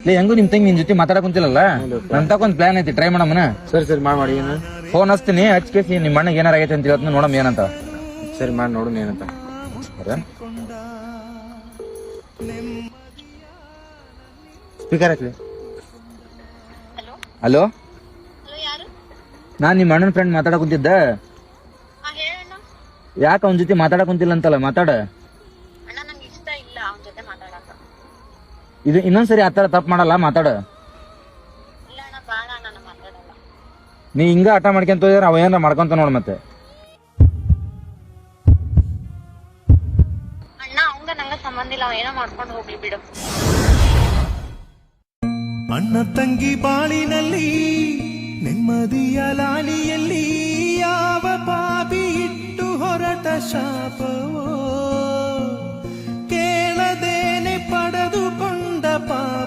ಲೇ ಹೆಂಗು ನಿಮ್ ತಂಗಿ ನಿನ್ ಜೊತೆ ಮಾತಾಡಕ್ ಕುಂತಿಲ್ಲಲ್ಲ ನನ್ ತಕೊಂದ್ ಪ್ಲಾನ್ ಐತಿ ಟ್ರೈ ಮಾಡಮ್ಮನ. ಸರಿ ಮಾಡಿ ಏನು ಫೋನ್ ಹಚ್ತೀನಿ ಹಚ್ಕೇಸಿ ನಿಮ್ ಅಣ್ಣಗೆ ಏನಾರ ಆಗೈತೆ ಅಂತ ಹೇಳ್ತೀನಿ ನೋಡಮ್ ಏನಂತ. ಸರಿ ಮಾಡಿ ನೋಡು ಏನಂತ. ಸ್ಪೀಕರ್ ಹಾಕ್ಲಿ. ಹಲೋ ನಾನ್ ನಿಮ್ ಅಣ್ಣನ ಫ್ರೆಂಡ್ ಮಾತಾಡಕ್ ಕುಂತಿದ್ದ. ಯಾಕ ಅವನ್ ಜೊತೆ ಮಾತಾಡಕ್ ಕುಂತಿಲ್ಲ ಅಂತಲ್ಲ ಮಾತಾಡ. ಇದು ಇನ್ನೊಂದ್ಸರಿ ಆತರ ತಪ್ಪು ಮಾಡಲ್ಲ ಮಾತಾಡ. ನೀ ಹಿಂಗ ಆಟ ಮಾಡ್ಕೊಂತ ಹೋದ್ರೆ ಅವ ಏನಾರ ಮಾಡ್ಕೊಂತ ನೋಡ್ ಮತ್ತೆ. ಅಣ್ಣ ತಂಗಿ ಬಾಳಿನಲ್ಲಿ ನೆಮ್ಮದಿಯ ಲಾಲಿಯಲ್ಲಿ ಯಾವ ಪಾಪಿ ಇಟ್ಟು ಹೊರಟ ಶಾಪವೋ ಕೇಳದೇನೆ ಪಡೆದುಕೊಂಡ ಪಾಪ